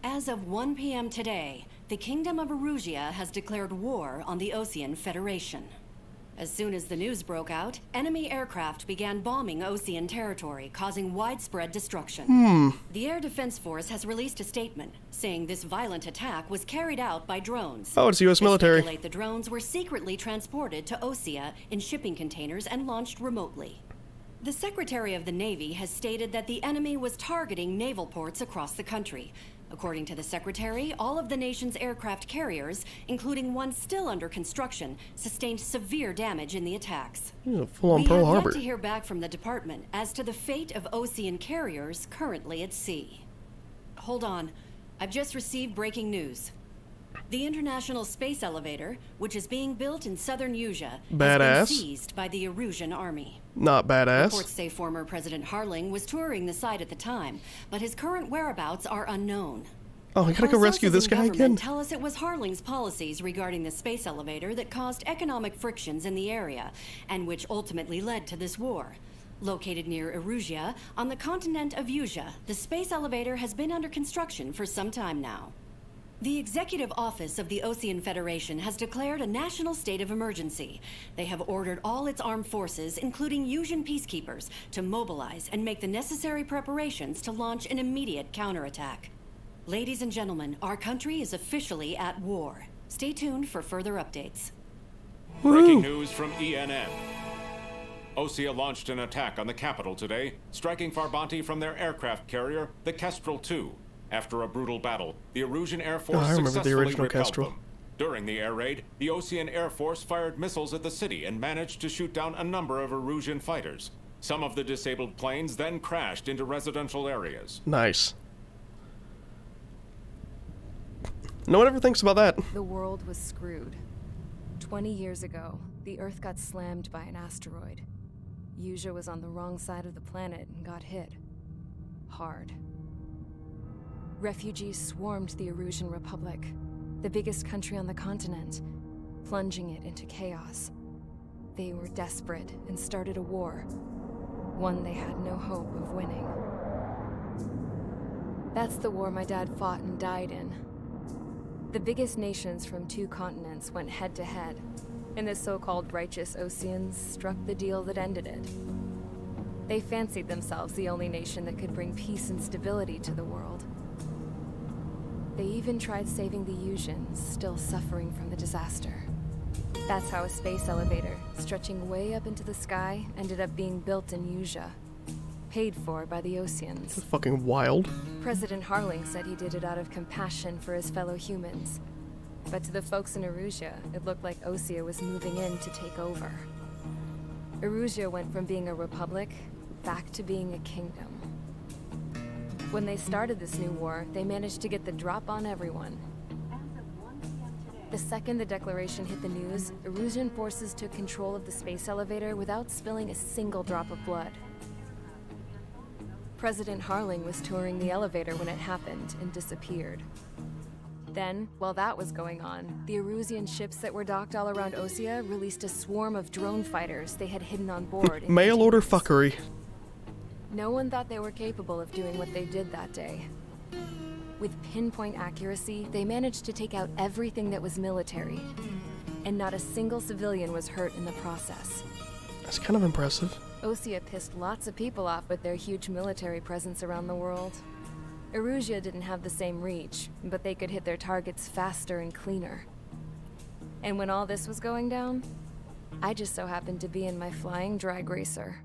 As of 1 p.m. today, the Kingdom of Erusia has declared war on the Osean Federation. As soon as the news broke out, enemy aircraft began bombing Osean territory, causing widespread destruction. The Air Defense Force has released a statement saying this violent attack was carried out by drones. Oh, it's U.S. military. They speculate the drones were secretly transported to Osea in shipping containers and launched remotely. The Secretary of the Navy has stated that the enemy was targeting naval ports across the country. According to the Secretary, all of the nation's aircraft carriers, including one still under construction, sustained severe damage in the attacks. Full-on Pearl Harbor. We have yet to hear back from the department as to the fate of Osean carriers currently at sea. Hold on. I've just received breaking news. The International Space Elevator, which is being built in southern Usia, has been seized by the Erusian army. Not badass. Reports say former President Harling was touring the site at the time, but his current whereabouts are unknown. Oh, I gotta go rescue this guy again? Tell us it was Harling's policies regarding the space elevator that caused economic frictions in the area, and which ultimately led to this war. Located near Erusia, on the continent of Usia, the space elevator has been under construction for some time now. The Executive Office of the Osean Federation has declared a national state of emergency. They have ordered all its armed forces, including Usian peacekeepers, to mobilize and make the necessary preparations to launch an immediate counterattack. Ladies and gentlemen, our country is officially at war. Stay tuned for further updates. Breaking news from ENN. Osea launched an attack on the capital today, striking Farbanti from their aircraft carrier, the Kestrel II. After a brutal battle, the Erusian Air Force successfully repelled them. During the air raid, the Osean Air Force fired missiles at the city and managed to shoot down a number of Erusian fighters. Some of the disabled planes then crashed into residential areas. Nice. No one ever thinks about that. The world was screwed. 20 years ago, the Earth got slammed by an asteroid. Usia was on the wrong side of the planet and got hit. Hard. Refugees swarmed the Erusian Republic, the biggest country on the continent, plunging it into chaos. They were desperate and started a war, one they had no hope of winning. That's the war my dad fought and died in. The biggest nations from 2 continents went head-to-head, and the so-called righteous Oseans struck the deal that ended it. They fancied themselves the only nation that could bring peace and stability to the world. They even tried saving the Usians, still suffering from the disaster. That's how a space elevator, stretching way up into the sky, ended up being built in Usia, paid for by the Oseans. That's fucking wild. President Harling said he did it out of compassion for his fellow humans. But to the folks in Erusia, it looked like Osea was moving in to take over. Erusia went from being a republic back to being a kingdom. When they started this new war, they managed to get the drop on everyone. The second the declaration hit the news, Erusian forces took control of the space elevator without spilling a single drop of blood. President Harling was touring the elevator when it happened and disappeared. Then, while that was going on, the Erusian ships that were docked all around Osea released a swarm of drone fighters they had hidden on board. Mail order fuckery. No one thought they were capable of doing what they did that day. With pinpoint accuracy, they managed to take out everything that was military. And not a single civilian was hurt in the process. That's kind of impressive. Osea pissed lots of people off with their huge military presence around the world. Erusia didn't have the same reach, but they could hit their targets faster and cleaner. And when all this was going down, I just so happened to be in my flying drag racer.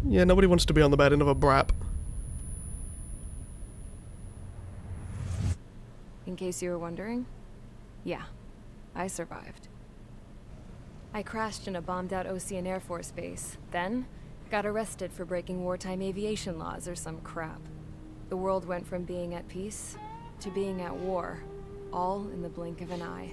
Yeah, nobody wants to be on the bad end of a brap. In case you were wondering, yeah, I survived. I crashed in a bombed-out Osean Air Force base, then got arrested for breaking wartime aviation laws or some crap. The world went from being at peace to being at war, all in the blink of an eye.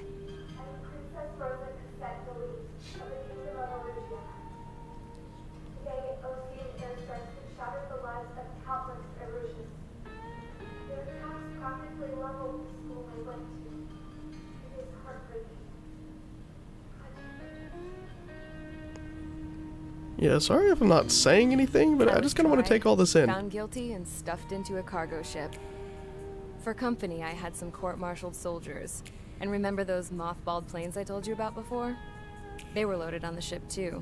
Yeah, sorry if I'm not saying anything, but I just kind of want to take all this in. Found guilty and stuffed into a cargo ship. For company, I had some court-martialed soldiers. And remember those mothballed planes I told you about before? They were loaded on the ship too.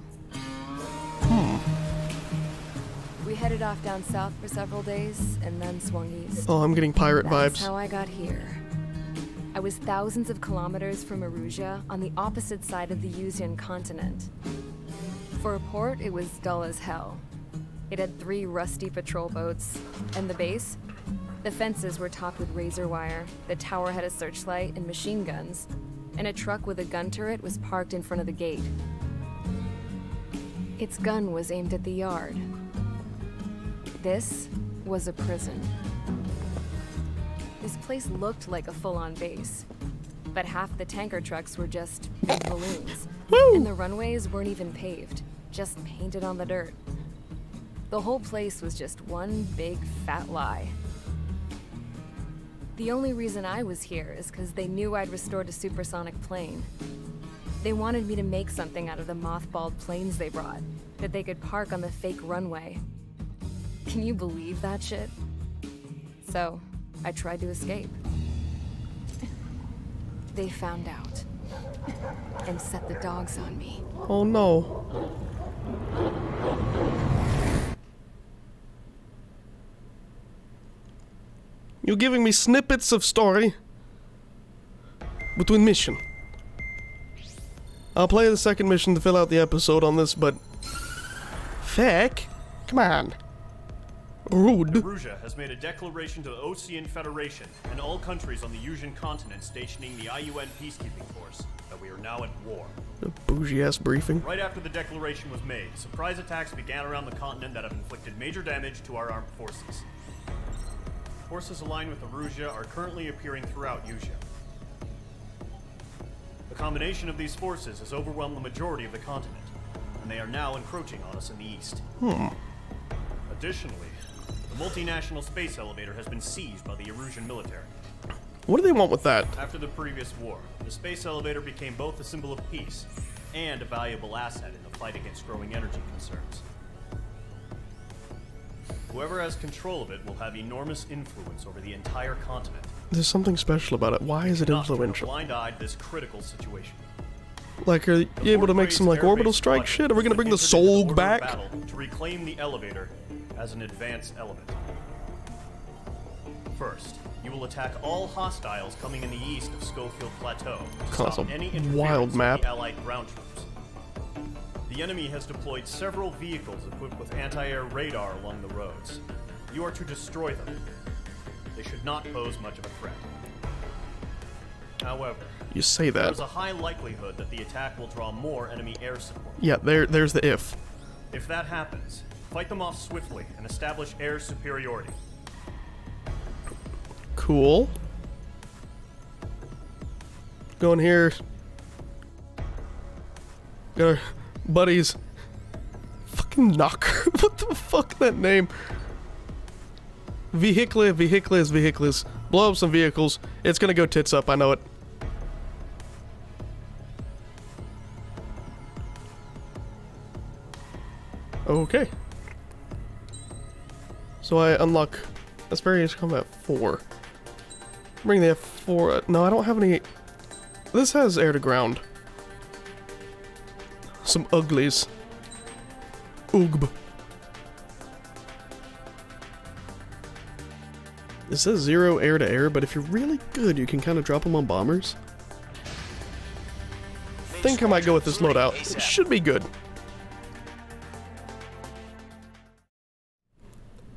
We headed off down south for several days, and then swung east. Oh, I'm getting pirate vibes. That's how I got here. I was thousands of kilometers from Erusia, on the opposite side of the Yuzian continent. For a port, it was dull as hell. It had 3 rusty patrol boats. And the base? The fences were topped with razor wire, the tower had a searchlight and machine guns, and a truck with a gun turret was parked in front of the gate. Its gun was aimed at the yard. This was a prison. This place looked like a full-on base, but half the tanker trucks were just big balloons, and the runways weren't even paved, just painted on the dirt. The whole place was just one big fat lie. The only reason I was here is because they knew I'd restored a supersonic plane. They wanted me to make something out of the mothballed planes they brought, that they could park on the fake runway. Can you believe that shit? So, I tried to escape. They found out, and set the dogs on me. Oh no. You're giving me snippets of story between mission. I'll play the second mission to fill out the episode on this, but... Feck? Come on. Rude. Erusia has made a declaration to the Ocean Federation and all countries on the Yuzian continent stationing the IUN peacekeeping force that we are now at war. A bougie-ass briefing. Right after the declaration was made, surprise attacks began around the continent that have inflicted major damage to our armed forces. Forces aligned with Erusia are currently appearing throughout Yusia. The combination of these forces has overwhelmed the majority of the continent, and they are now encroaching on us in the east. Additionally, the multinational space elevator has been seized by the Erusian military. What do they want with that? After the previous war, the space elevator became both a symbol of peace and a valuable asset in the fight against growing energy concerns. Whoever has control of it will have enormous influence over the entire continent. There's something special about it. Why is it influential? Blind-eyed this critical situation. Like, are you able to make some, like, orbital strike shit? Are we gonna bring the Solg back? To reclaim the elevator as an advanced element. First, you will attack all hostiles coming in the east of Schofield Plateau to That's stop a any interference wild map. with the Allied ground troops. The enemy has deployed several vehicles equipped with anti-air radar along the roads. You are to destroy them. They should not pose much of a threat. However, You say that. there's a high likelihood that the attack will draw more enemy air support. Yeah, there's the if. If that happens, fight them off swiftly and establish air superiority. Cool. Going here. Got our buddies. Fucking knocker. What the fuck that name? Vehicles. Blow up some vehicles. It's gonna go tits up, I know it. Okay. So I unlock Asperious Combat 4. Bring the F4. No, I don't have any. This has air to ground. Some uglies. Oogb. It says 0 air to air, but if you're really good, you can kind of drop them on bombers. Think I might go with this loadout. It should be good.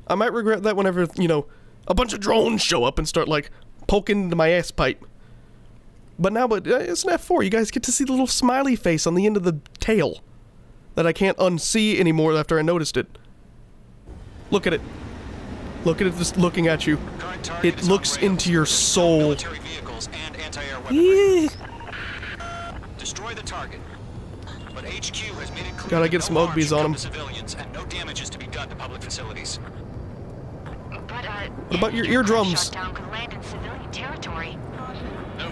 I might regret that whenever, you know, a bunch of drones show up and start, like, poking into my ass pipe. But now, it's an F4. You guys get to see the little smiley face on the end of the tail that I can't unsee anymore after I noticed it. Look at it. Look at it just looking at you. It looks into your soul. Yeah. Destroy the target. But HQ has made it clear Gotta get some Ugbies on them. civilians and no damage is to be done to public facilities. What about your eardrums? No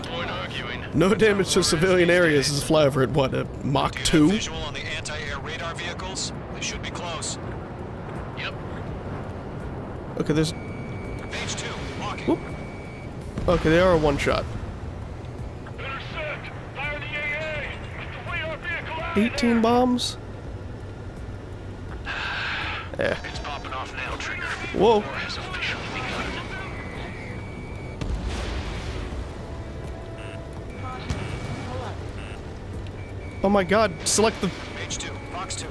point arguing. No damage to civilian areas is a flyover at what, a Mach 2? Visual on the anti-air radar radar vehicles. They should be close. Yep. Okay, there's... Page 2, walking. Whoop. Okay, they are a one-shot. Intercept! Fire the AA! The radar vehicle out! 18 bombs? Yeah. It's popping off now, Trigger. Whoa. War has officially begun. Oh my god, select the... Page 2, box 2.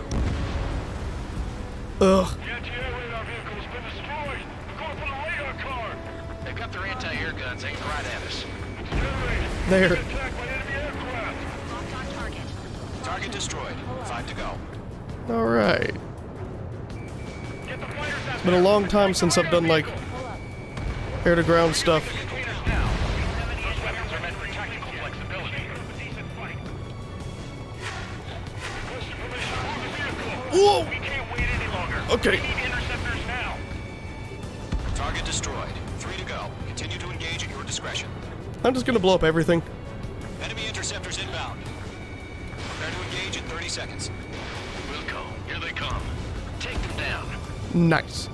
Ugh. The anti-air radar vehicle's been destroyed! We're going for the radar car! They've got their anti-air guns aimed right at us. It's generated! There. Attacked by enemy aircraft! Locked on target. Target destroyed. 5 to go. Alright. Get the fighters out! It's been a long time since I've done, like, air-to-ground stuff. Between us now. Those weapons are meant for tactical flexibility. Decent fight. Request information on the vehicle! Whoa! We can't wait any longer. Okay. We need interceptors now. Target destroyed. 3 to go. Continue to engage at your discretion. I'm just gonna blow up everything. Enemy interceptors inbound. Prepare to engage in 30 seconds. Wilco, here they come. Take them down. Nice.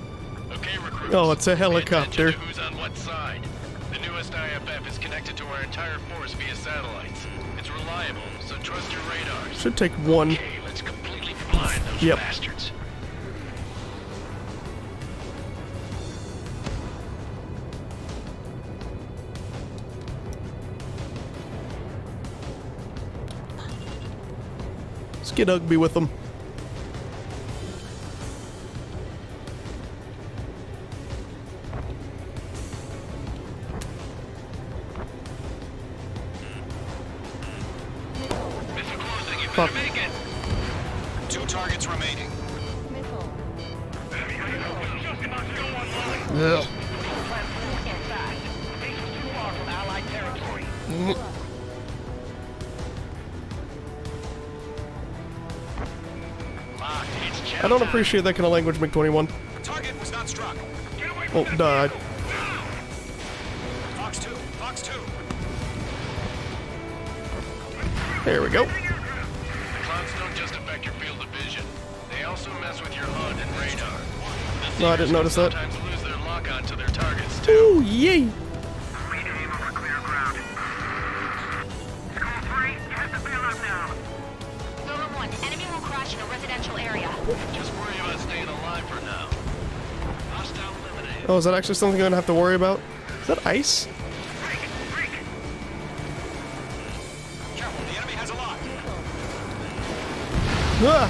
Okay, recruits. Oh, it's a Pay attention helicopter. to who's on what side. The newest IFF is connected to our entire force via satellites. It's reliable, so trust your radars. Should take one. Okay, let's completely blind those Yep. bastards. Let's get ugly with them. Missile closing, you Fuck. better make it. 2 targets remaining. Just about to go online. Ugh. Fast. The base was too far from Allied territory. Locked, it's I don't appreciate that kind of language, MiG-21. Target was not struck. Get away Oh, from died. Fox 2, Fox 2. There we go. The clouds don't just affect your field of vision. They also mess with your HUD and radar. The No, I didn't notice that. sometimes lose their lock-on to their targets, too. Ooh, yay! Read aim over clear ground. School 3, you have to bail out now. Silver 1, enemy will crash in a residential area. Just worry about staying alive for now. Hostile eliminated. Oh, is that actually something I'm gonna have to worry about? Is that ice? Careful, the enemy has a lock. Ah!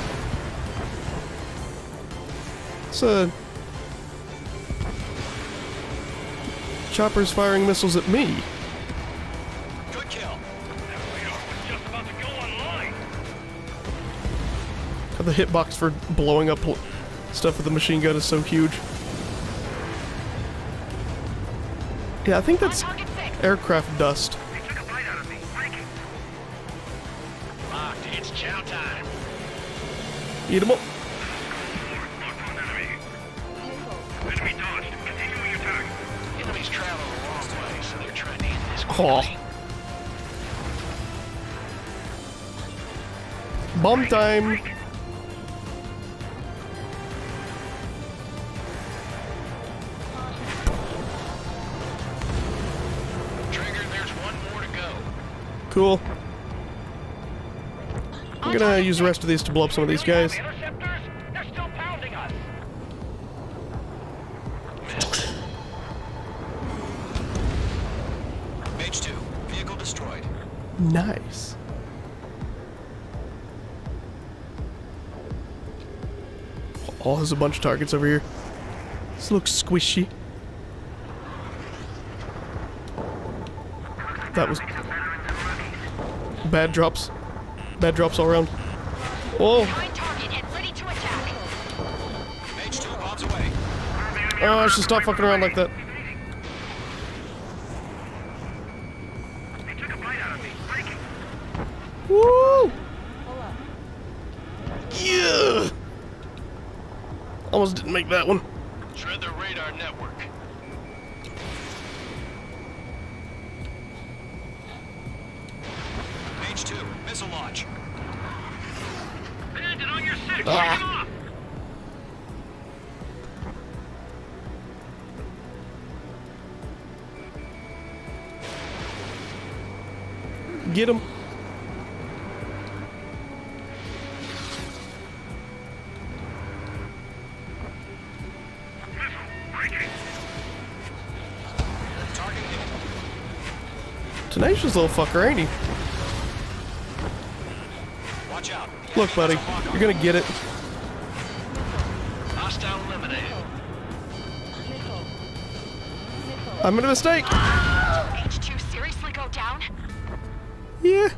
It's choppers firing missiles at me. Good kill. That radar was just about to go online. The hitbox for blowing up stuff with the machine gun is so huge. Yeah, I think that's Target 6. aircraft dust. They took a bite out of me. Breaking. Locked, it's chow time. Eat 'em up. Locked on enemy. Enemy dodged. Continuing attack. Enemies travel a long way, so they're trying to end this Oh. Bomb time. Trigger, there's one more to go. Cool. I'm gonna use the rest of these to blow up some of these guys. Interceptors? They're still pounding us. Page 2, vehicle destroyed. Nice. Oh, there's a bunch of targets over here. This looks squishy. That was bad drops. Bad drops all around. Whoa! Find target and ready to attack. Page 2, bombs away. Oh, I should stop fucking around like that. They took a bite out of me. Breaking. Woo! Yeah! Almost didn't make that one. Shred the radar network. Page 2, missile launch. Landed on your 6. Take Ah. him off. Get him. Target hit. Tenacious little fucker, ain't he? Watch out. Look, buddy, you're gonna get it. Hostile eliminated. I made a mistake. H2 seriously go down? Yeah.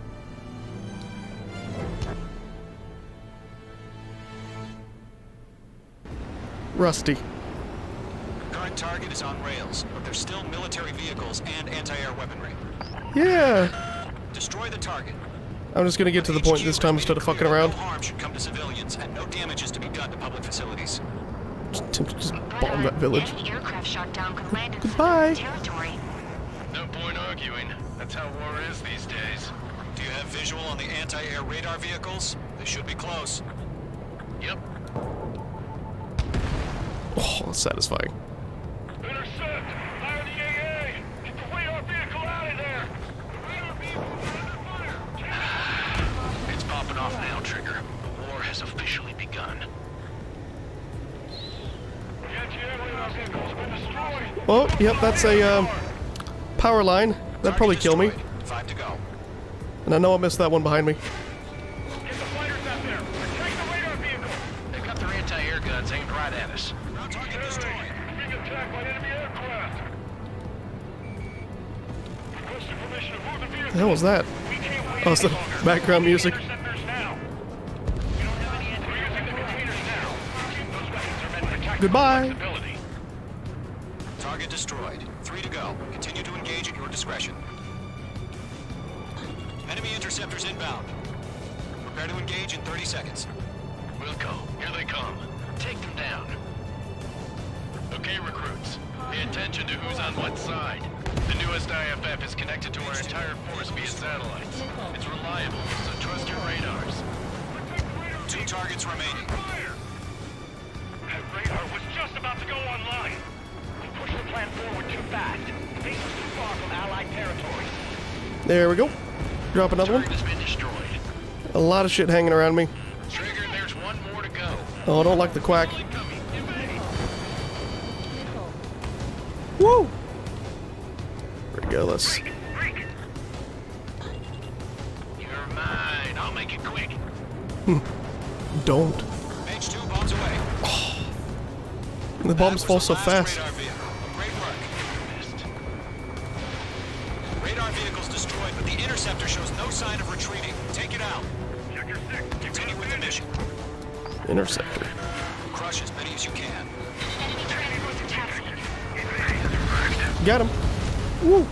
Rusty. Current target is on rails, but there's still military vehicles and anti-air weaponry. Yeah. Destroy the target. I'm just gonna get to the point this time instead of fucking around. No harm should come to civilians, and no damage is to be done to public facilities. Just bomb that village. Any aircraft shot down could land in Goodbye. civilian territory. No point arguing. That's how war is these days. Do you have visual on the anti-air radar vehicles? They should be close. Yep. Oh, that's satisfying. Intercept! Fire the AA! Get the radar vehicle out of there! The radar vehicle is under fire! It's popping off now, Trigger. The war has officially begun. The anti-air radar vehicle's been destroyed! Oh, yep, that's a power line. That'd probably kill me. 5 to go. And I know I missed that one behind me. Get the fighters out there! Attack the radar vehicle! They've got their anti-air guns aimed right at us. Target destroyed. Being attacked by enemy aircraft! Requesting permission to move the vehicle! The hell was that? We can't wait Oh, it's the any longer. background music. Interceptors now. We don't have any answers. We're using the containers now. Those weapons are meant to protect Goodbye. flexibility. Target destroyed. 3 to go. Continue to engage at your discretion. Enemy interceptors inbound. Prepare to engage in 30 seconds. Wilco, here they come. Take them down. Okay, recruits. Pay attention to who's on what side. The newest IFF is connected to our entire force via satellites. It's reliable, so trust your radars. 2 targets remaining. That radar was just about to go online. We pushed the plan forward too fast. The base was too far from Allied territory. There we go. Drop another one. Target has been destroyed. A lot of shit hanging around me. Trigger, there's one more to go. Oh, I don't like the quack. Coming. Evade. Woo! There we go, let's... Break. You're mine. I'll make it quick. Don't. H2 bombs away. The bombs That fall was so the last fast. Radar vehicle. Great work. Missed. Radar vehicle's destroyed, but the interceptor shows no sign of retreating. Take it out. Check your 6. Continue with the mission. Interceptor. Crush as many as you can. Enemy transports are taxiing. Got him. Woo!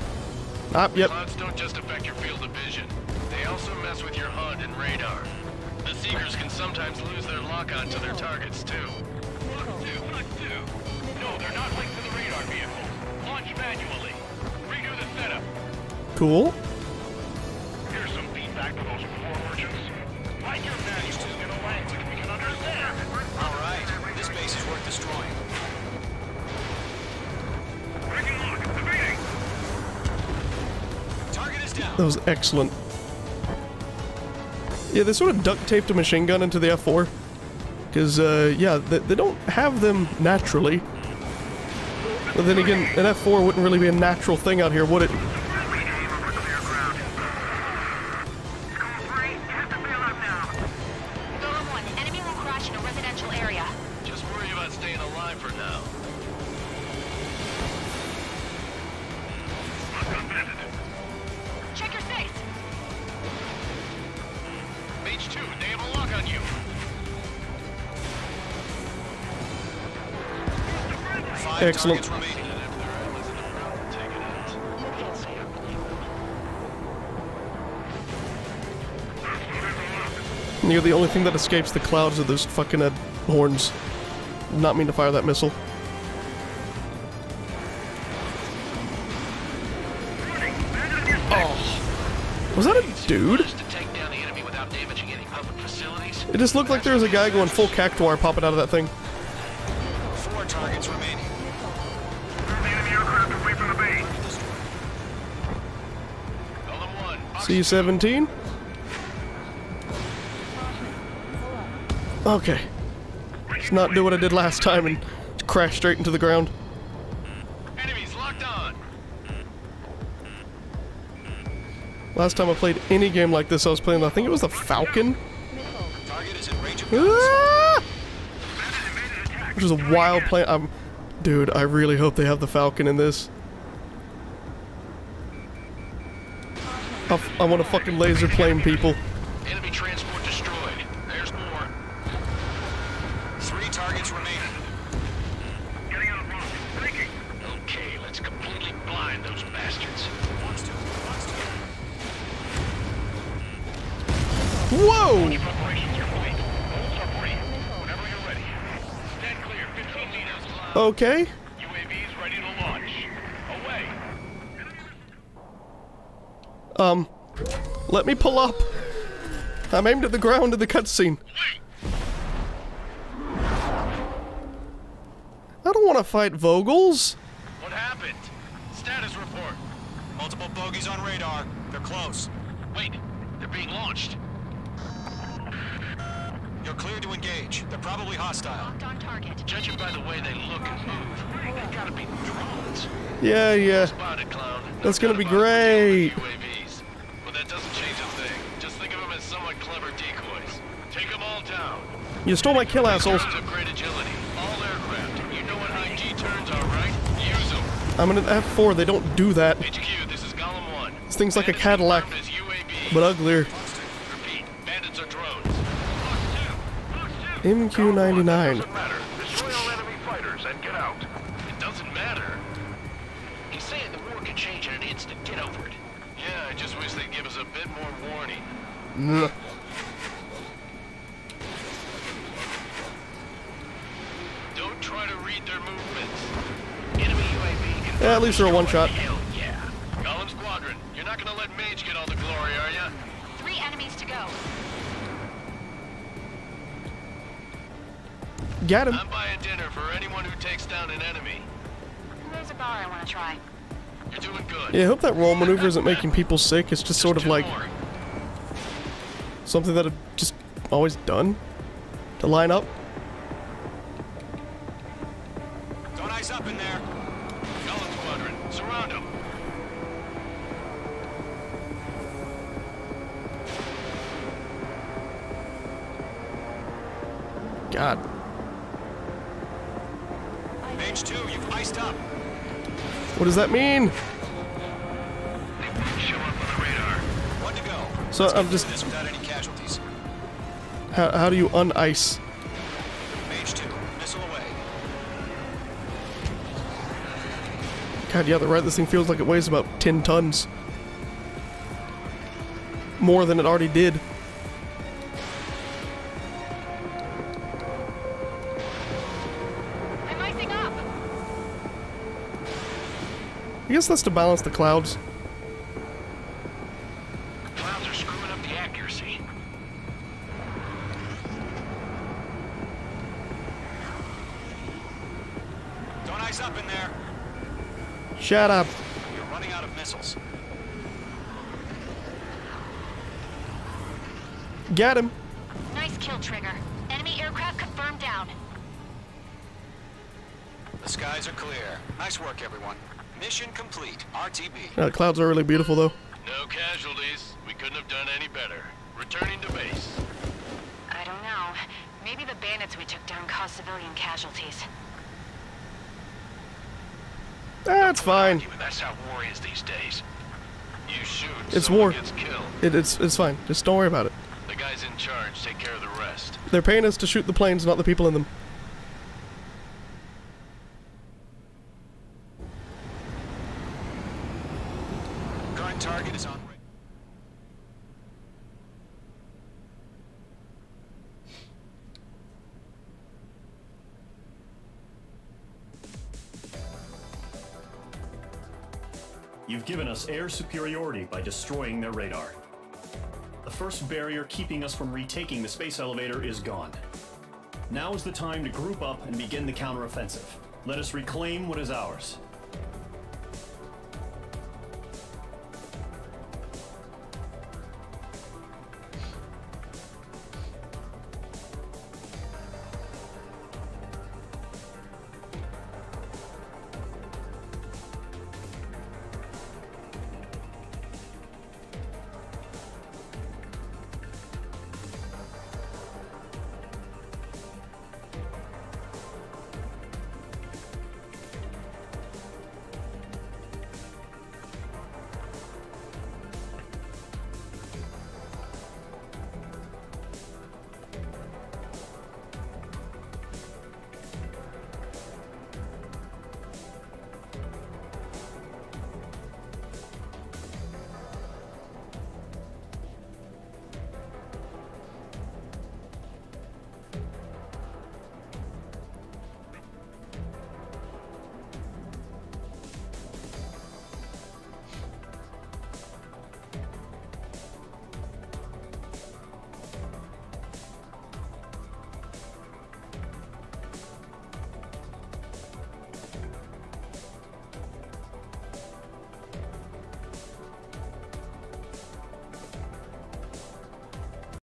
Ah, yep. Clouds don't just affect your field of vision. They also mess with your HUD and radar. The Seekers can sometimes lose their lock-on to their targets, too. What do? No, they're not linked to the radar vehicle. Launch manually. Redo the setup. Cool. Here's some feedback to those floor merchants. Write your manuals in a language we can understand. All right. This base is worth destroying. Breaking lock. Evading. Target is down. That was excellent. Yeah, they sort of duct taped a machine gun into the F4. Because, yeah, they don't have them naturally. But then again, an F4 wouldn't really be a natural thing out here, would it? Golem 1, enemy will crash in a residential area. Just worry about staying alive for now. Check your 6. H2, they have a lock on you. 5 Excellent. targets remaining. You're the only thing that escapes the clouds of those fucking horns. Not mean to fire that missile. Oh. Was that a dude? To take down the enemy without damaging any public facilities. facilities? It just looked like there was a guy going full cactuar popping out of that thing. 4 targets remaining. The enemy aircraft away from the base. Golem 1. C-17. Okay. Let's not do what I did last time and crash straight into the ground. Enemies locked on. Last time I played any game like this, I was playing, I think it was the Falcon? Target is in range of guns. Ah! Which is a wild play. Dude, I really hope they have the Falcon in this. I want to fucking laser plane people. Enemy transport destroyed. There's more. 3 targets remaining. Getting out of rock. Breaking. Okay, let's completely blind those bastards. Whoa! Preparations complete. Holes are free. Whenever you're ready. Stand clear. 15 meters. Okay. UAVs ready to launch. Away. Let me pull up. I'm aimed at the ground in the cutscene. I don't want to fight vogels. What happened? Status report. Multiple bogeys on radar. They're close. Wait, they're being launched. You're cleared to engage. They're probably hostile. Locked on target. Judging by the way they look and move, they gotta be drones. Yeah. Spotted, clown. That's gonna be Got about to deal with great. UAVs. But that doesn't change a thing. Just think of them as somewhat clever decoys. Take them all down. You stole my kill, assholes. Drones have great agility. All aircraft. You know what high G turns are, right? Use them. I'm in an F4. They don't do that. HQ, this is Golem 1. This thing's like a Bandits Cadillac, confirmed as UAVs. but uglier. Repeat, bandits are drones. MQ-99. Doesn't matter. Destroy all enemy fighters and get out. It doesn't matter. He's saying the war can change in an instant. Get over it. Yeah, I just wish they'd give us a bit more warning. Ugh. Don't try to read their movements. Enemy UAV can... Yeah, at least they're a one-shot. Hell yeah. Golem Squadron, you're not gonna let Mage get all the glory, are ya? 3 enemies to go. Got him. I'm buying dinner for anyone who takes down an enemy. There's a bar I want to try. You're doing good. Yeah, I hope that roll maneuver isn't making people sick. It's just sort of Two like more. something that I've just always done to line up. Don't eyes up in there. Golem Squadron, surround them. God. Mage 2, you've iced up. What does that mean? Show up on the radar. 1 to go. So Let's I'm get just... through this without any casualties. How do you un-ice? Mage 2, missile away. God, yeah, right. This thing feels like it weighs about 10 tons. More than it already did. I'm icing up. I guess that's to balance the clouds. Clouds are screwing up the accuracy. Don't eyes up in there. Shut up. You're running out of missiles. Get him. Nice kill, Trigger. Enemy aircraft confirmed down. The skies are clear. Nice work, everyone. Mission complete. RTB. Yeah, the clouds are really beautiful, though. No casualties. We couldn't have done any better. Returning to base. I don't know. Maybe the bandits we took down caused civilian casualties. That's fine. That's how war is these days. You shoot, It's someone war. gets killed. It's fine. Just don't worry about it. The guys in charge take care of the rest. They're paying us to shoot the planes, not the people in them. Current target is on. You've given us air superiority by destroying their radar. The first barrier keeping us from retaking the space elevator is gone. Now is the time to group up and begin the counteroffensive. Let us reclaim what is ours.